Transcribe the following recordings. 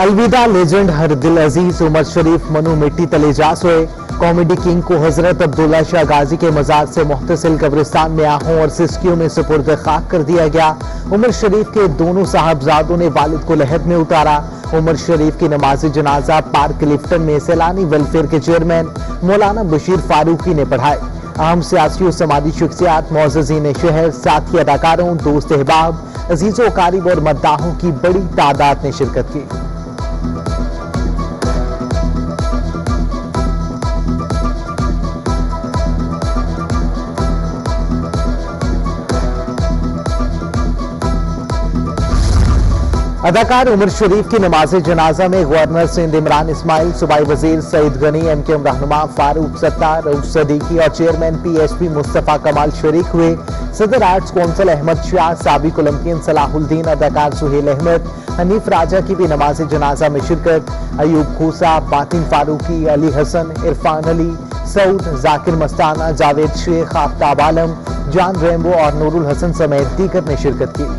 अलविदा लेजेंड हर दिल अजीज उमर शरीफ मनु मिट्टी तले जा सोए। कॉमेडी किंग को हजरत अब्दुल्ला शाह गाजी के मजार से मुख्तसिल कब्रिस्तान में आहों और सिस्कियों में सुपुर्द खाक कर दिया गया। उमर शरीफ के दोनों साहबजादों ने वालिद को लहद में उतारा। उमर शरीफ की नमाज जनाजा पार्क लिफ्टन में सैलानी वेलफेयर के चेयरमैन मौलाना बशीर फारूकी ने पढ़ाए। अहम सियासी और समाजी शख्सियात, मोअज़्ज़िज़ीन शहर, साथी अदाकारों, दोस्त अहबाब, अजीजों कारिब और मद्दाहों की बड़ी तादाद ने शिरकत की। अदाकार उमर शरीफ की नमाज जनाजा में गवर्नर सिंध इमरान इस्माइल, सूबाई वजीर सईद गनी, एमकेएम रहनुमा फारूक सत्तार, रऊफ सदीकी और चेयरमैन पीएचपी मुस्तफा कमाल शरीक हुए। सदर आर्ट्स कौंसिल अहमद शाह, साबिक ओलंपियन सलाहुद्दीन, अदाकार सुहेल अहमद, हनीफ राजा की भी नमाज जनाजा में शिरकत। अयूब खूसा, बातिन फारूकी, अली हसन, इरफान अली, सऊद, जाकिर मस्ताना, जावेद शेख, आफ्ताब आलम, जान रेम्बो और नूरुल हसन समेत दीगर ने शिरकत की।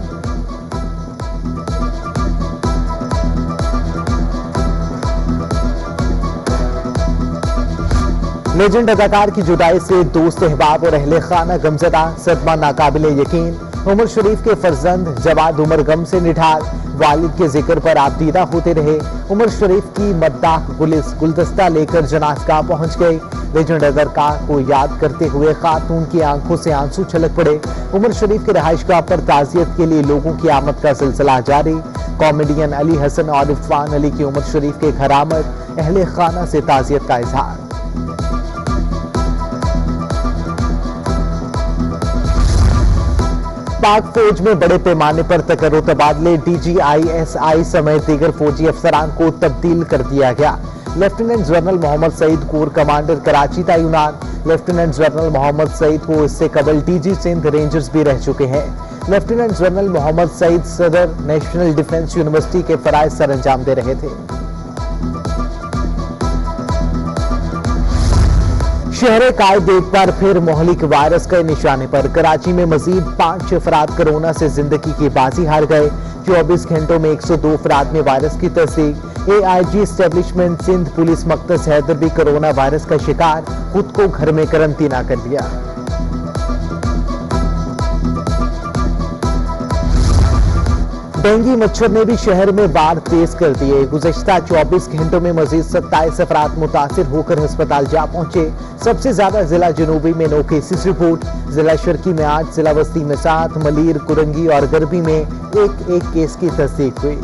लेजेंड अदाकार की जुदाई से दोस्त अहबाब और अहले खाना गमज़दा, सदमा नाकाबिले यकीन। उमर शरीफ के फर्जंद जवाद उमर गम से निढाल, वालिद के जिक्र पर आबदीदा होते रहे। उमर शरीफ की मद्दाह गुलदस्ता लेकर जनाज़गाह पहुंच गए। लेजेंड अदाकार को याद करते हुए खातून की आंखों से आंसू छलक पड़े। उमर शरीफ के रहायशगाह पर ताज़ियत के लिए लोगों की आमद का सिलसिला जारी। कॉमेडियन अली हसन और इरफान अली की उमर शरीफ के घर आमद, अहले खाना से ताज़ियत का इजहार। पाक फौज में बड़े पैमाने पर तकर्रो तबादले, DGISI समेत दीगर फौजी अफसरान को तब्दील कर दिया गया। Lieutenant general Mohammad Saeed corps commander Karachi तैनात। लेफ्टिनेंट जनरल मोहम्मद सईद को इससे कबल DG सिंध रेंजर्स भी रह चुके हैं। लेफ्टिनेंट जनरल मोहम्मद सईद सदर नेशनल डिफेंस यूनिवर्सिटी के फराइज सर अंजाम दे रहे थे। शहर कायद एक बार फिर मोहलिक वायरस के निशाने पर। कराची में मजीद 5 अफराद कोरोना से जिंदगी की बाजी हार गए। 24 घंटों में 102 अफराद में वायरस की तस्दीक। AIG एस्टेब्लिशमेंट सिंध पुलिस मकतस हैदर भी कोरोना वायरस का शिकार, खुद को घर में करंटीना कर लिया। डेंगू मच्छर ने भी शहर में बाढ़ तेज कर दिए। गुज़श्ता 24 घंटों में मजीद 27 अफराद मुतासिर होकर अस्पताल जा पहुंचे। सबसे ज्यादा जिला जनूबी में 9 केसेस रिपोर्ट। जिला शर्की में 8, जिला वस्ती में 7, मलीर, कुरंगी और गरबी में एक केस की तस्दीक हुई।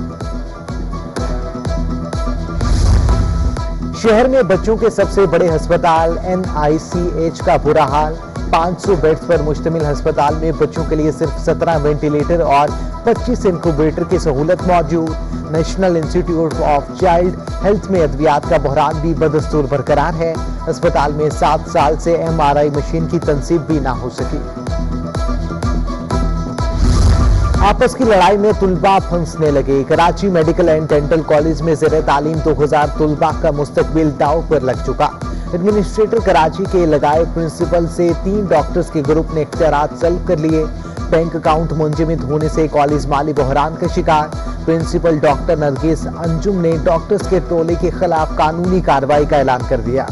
शहर में बच्चों के सबसे बड़े अस्पताल NICH का बुरा हाल। 500 बेड्स पर मुश्तमिल अस्पताल में बच्चों के लिए सिर्फ 17 वेंटिलेटर और 25 इंक्यूबेटर की सहूलत मौजूद। National institute of child health में अद्वियात का बहरान भी बदस्तूर बरकरार है। अस्पताल में 7 साल से MRI मशीन की तनसीब भी ना हो सकी। आपस की लड़ाई में तुलबा फंसने लगे। Karachi medical and dental college में ज़ेरे तालीम 2000 तुलबा का मुस्तकबिल दाव पर लग चुका। एडमिनिस्ट्रेटर कराची के लगाए प्रिंसिपल से 3 डॉक्टर्स के ग्रुप ने इख्तियारात सल्ब कर लिए। बैंक अकाउंट मुंजमद होने से कॉलेज माली बहरान का शिकार। प्रिंसिपल डॉक्टर नरगिस अंजुम ने डॉक्टर्स के टोले के खिलाफ कानूनी कार्रवाई का ऐलान कर दिया।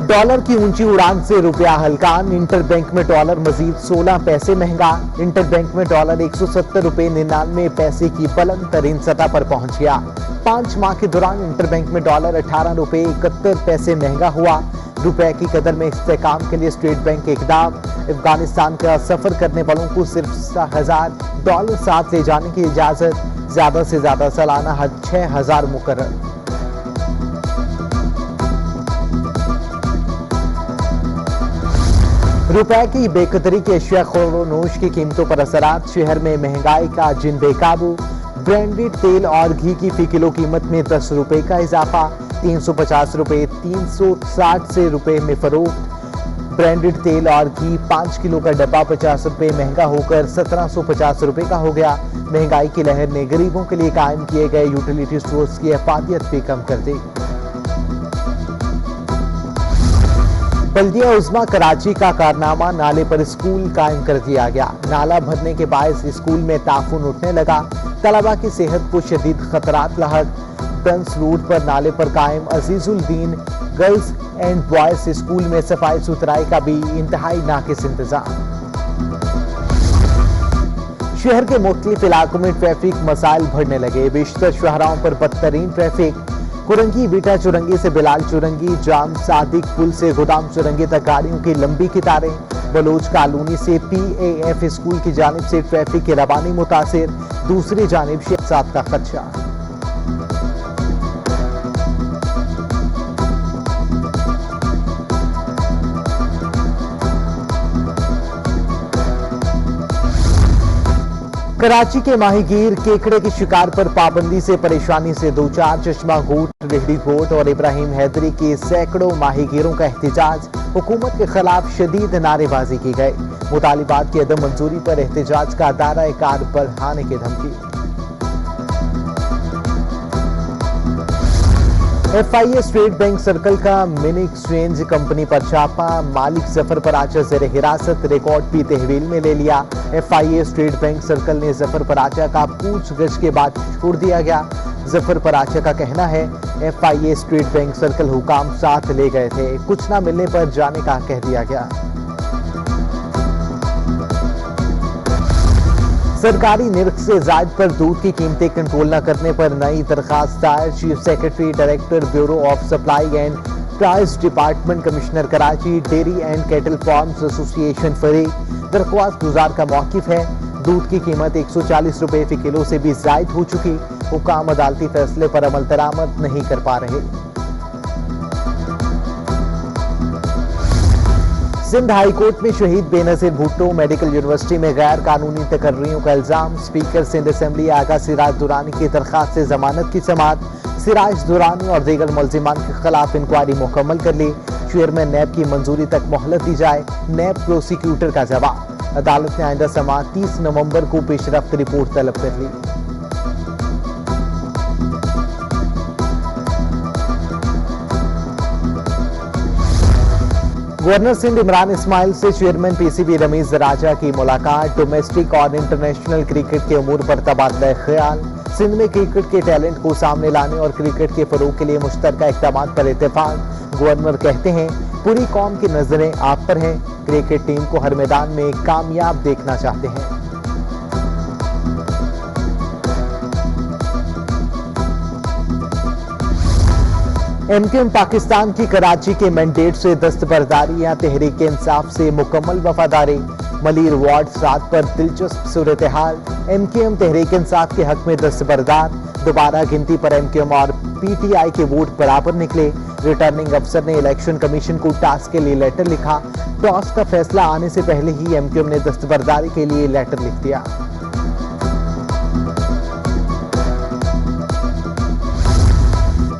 डॉलर की ऊंची उड़ान से रुपया हल्कान। इंटरबैंक में डॉलर मजीद 16 पैसे महंगा। इंटरबैंक में डॉलर 170 रुपए 99 पैसे की बुलंद तरीन सतह पर पहुंच गया। 5 माह के दौरान इंटरबैंक में डॉलर 18 रुपए 71 पैसे महंगा हुआ। रुपए की कदर में इस्तेकाम के लिए स्टेट बैंक के इकदाम। अफगानिस्तान का सफर करने वालों को सिर्फ $1000 साथ ले जाने की इजाजत। ज्यादा से ज्यादा सालाना हज 6000 मुकर्रर। रुपए की बेकदरी के अशिया खोरोनोश की कीमतों पर असरात। शहर में महंगाई का जिन बेकाबू। ब्रांडेड तेल और घी की फी किलो कीमत में 10 रुपए का इजाफा। 350 रुपए 360 से रुपए में फरोख्त। ब्रांडेड तेल और घी 5 किलो का डब्बा 50 रुपए महंगा होकर 1750 रुपए का हो गया। महंगाई की लहर ने गरीबों के लिए कायम किए गए यूटिलिटी स्टोर्स की अफादियत भी कम कर दी। बल्दिया उज़्मा कराची का कारनामा, नाले पर स्कूल कायम कर दिया गया। नाला भरने के बायस स्कूल में ताफून उठने लगा। तलबा की सेहत को शदीद खतरात लाहक। ब्रंस रोड पर नाले पर कायम अजीजुल दीन गर्ल्स एंड बॉयज स्कूल में सफाई सुथराई का भी इंतहाई नाकिस इंतजाम। शहर के मुख्तलिफ इलाकों में ट्रैफिक मसाइल बढ़ने लगे। बेशतर शहरों पर बदतरीन ट्रैफिक। कुरंगी बीटा चुरंगी से बिलाल चुरंगी जाम, सादिक पुल से गोदाम चुरंगी तक गाड़ियों की लंबी कतारें। बलोच कॉलोनी से PAF स्कूल की जानिब से ट्रैफिक की रवानी मुतासिर, दूसरी जानिब शहजाद का खदशा। कराची के माहीगीर केकड़े की शिकार पर पाबंदी से परेशानी से दो चार। चश्मा घोट, रेहड़ी घोट और इब्राहिम हैदरी के सैकड़ों माहीगीरों का एहतजाज। हुकूमत के खिलाफ शदीद नारेबाजी की गई। मुतालिबात की अदम मंजूरी पर एहतजाज का दायरा कार बढ़ाने की धमकी। FIA स्टेट बैंक सर्कल का मिनी एक्सचेंज कंपनी पर छापा। मालिक जफर पराचा जेर हिरासत, रिकॉर्ड भी तहवील में ले लिया। FIA स्टेट बैंक सर्कल ने जफर पराचा का पूछगछ के बाद छोड़ दिया गया। जफर पराचा का कहना है FIA स्टेट बैंक सर्कल हुकाम साथ ले गए थे, कुछ ना मिलने पर जाने का कह दिया गया। सरकारी निर्ख से जायद पर दूध की कीमतें कंट्रोल न करने पर नई दरखास्त दायर। Chief secretary director bureau of supply and price department, commissioner Karachi, dairy and cattle farms association फरीक। दरख्वास्त गुजार का मौकिफ है। दूध की कीमत 140 रुपए फी किलो से भी जायद हो चुकी। हुकाम अदालती फैसले पर अमल दरामद नहीं कर पा रहे। सिंध हाई कोर्ट में शहीद बेनजीर भुट्टो मेडिकल यूनिवर्सिटी में गैर कानूनी तकर्रियों का इल्जाम। स्पीकर सिंध असेंबली आगा सिराज दुरानी की दरखास्त से जमानत की समाअत। सिराज दुरानी और दीगर मुल्जिमान के खिलाफ इंक्वायरी मुकम्मल कर ली। चेयरमैन नैब की मंजूरी तक मोहलत दी जाए। नैब प्रोसिक्यूटर का जवाब। अदालत ने आइंदा समाअत 30 नवंबर को पेशरफ्त रिपोर्ट तलब कर ली। गवर्नर सिंध इमरान इस्माइल से चेयरमैन PCB रमीज राजा की मुलाकात। डोमेस्टिक और इंटरनेशनल क्रिकेट के उमूर पर तबादला ख्याल। सिंध में क्रिकेट के टैलेंट को सामने लाने और क्रिकेट के फरोग के लिए मुश्तरका इक़दामात पर इत्तेफाक। गवर्नर कहते हैं पूरी कौम की नजरें आप पर हैं। क्रिकेट टीम को हर मैदान में कामयाब देखना चाहते हैं। MQM पाकिस्तान की कराची के मैंडेट से दस्तबरदारी या तहरीक इंसाफ से मुकम्मल वफादारी। मलीर वार्ड 7 पर दिलचस्प सूरत हाल। MQM तहरीक इंसाफ के हक में दस्तबरदार। दोबारा गिनती पर MQM और PTI के वोट बराबर निकले। रिटर्निंग अफसर ने इलेक्शन कमीशन को टास्क के लिए लेटर लिखा। टॉस का फैसला आने से पहले ही MQM ने दस्तबरदारी के लिए लेटर लिख दिया।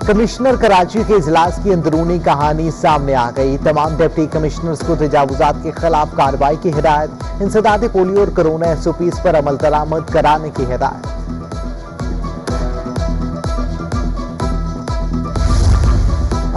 कमिश्नर कराची के इजलास की अंदरूनी कहानी सामने आ गई। तमाम डिप्टी कमिश्नर्स को तजावुजात के खिलाफ कार्रवाई की हिदायत। इंसदाद पोलियो और कोरोना SOPs पर अमल दरामद कराने की हिदायत।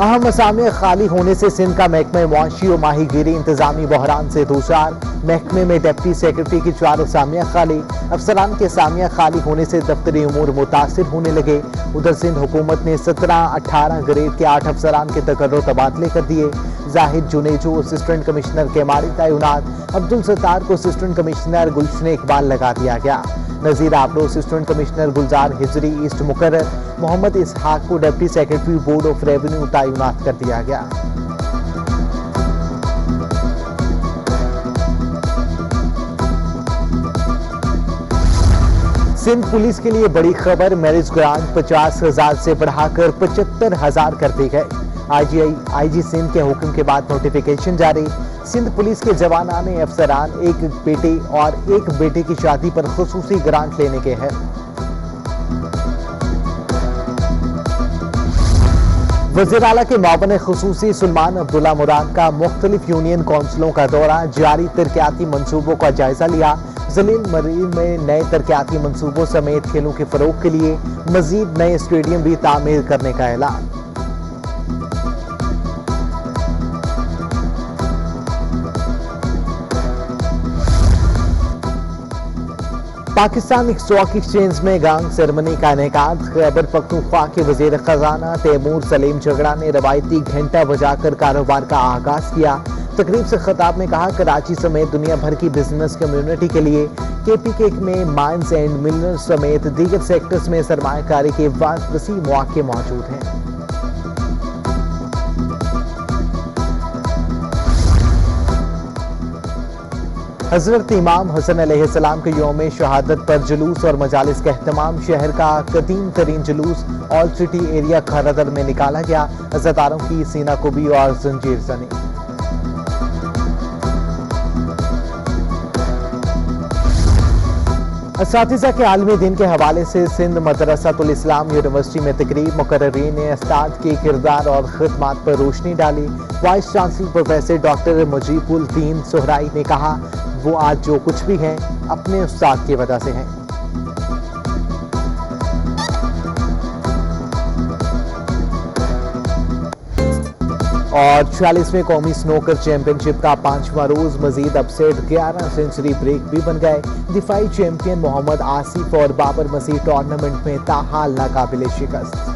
अहम असामियां खाली होने से सिंध का महकमा मुआशी और माहीगीरी इंतजामी बहरान से दूचार। महकमे में डिप्टी सेक्रेटरी की 4 असामियां खाली। अफसरान के असामियां खाली होने से दफ्तरी उमूर मुतासिर होने लगे। उधर सिंध हुकूमत ने 17-18 ग्रेड के 8 अफसरान के तकर्रुर तबादले कर दिए। जाहिद जुनेजो असिस्टेंट कमिश्नर के मारी तैनात। अब्दुल सत्तार को असिस्टेंट कमिश्नर, गुलशन इकबाल लगा दिया गया। नजीर आबरो असिस्टेंट कमिश्नर, गुलजार हिजरी ईस्ट मुकर्रर। मोहम्मद इसहाक को deputy secretary board of revenue तैनात कर दिया गया। सिंध पुलिस के लिए बड़ी खबर। मैरिज ग्रांट 50,000 से बढ़ाकर 75,000 कर दी गई। IG सिंध के हुक्म के बाद नोटिफिकेशन जारी। सिंध पुलिस के जवानाने अफसरान एक बेटे और एक बेटे की शादी पर खुसूसी ग्रांट लेने के हैं। वज़ीर आला के मावन खुसूसी सुलमान अब्दुल्ला मुराद का मुख्तलिफ यूनियन काउंसिलों का दौरा। जारी तरक्याती मंसूबों का जायजा लिया। जलील मरीन में नए तरक्याती मंसूबों समेत खेलों के फरोग के लिए मजीद नए स्टेडियम भी तामीर करने का ऐलान। पाकिस्तान स्टॉक एक्सचेंज में गंग सेरेमनी का इनेकाद। खैबर पख्तूनख्वा के वजीर खजाना तैमूर सलीम झगड़ा ने रवायती घंटा बजाकर कारोबार का आगाज किया। तकरीब से खिताब में कहा, कराची समेत दुनिया भर की बिजनेस कम्युनिटी के लिए KPK में माइंस एंड मिनरल्स समेत दीगर सेक्टर्स में सरमायाकारी के वसी मौके मौजूद हैं। हजरत इमाम हसन अलैहिस्सलाम के यौम शहादत पर जुलूस और मजालिस का एहतमाम। शहर का कदीम तरीन जुलूस ऑल सिटी एरिया खरादर में निकाला गया। अज़ादारों की सीना कुबी और जंजीर जनी। असातिज़ा के आलमी दिन के हवाले से सिंध मदरसातुल इस्लाम यूनिवर्सिटी में तकरीब। मुकर्ररीन ने उस्ताद के किरदार और खिदमात पर रोशनी डाली। वाइस चांसलर प्रोफेसर डॉक्टर मुजीबुल दीन सोहराई ने कहा, वो आज जो कुछ भी हैं अपने उस्ताद की वजह से हैं। और 46वें कौमी स्नूकर चैंपियनशिप का 5वां रोज मजीद अपसेट 11 सेंचुरी ब्रेक भी बन गए। दिफाई चैंपियन मोहम्मद आसिफ और बाबर मसीह टूर्नामेंट में ताहाल नाकाबिले शिकस्त।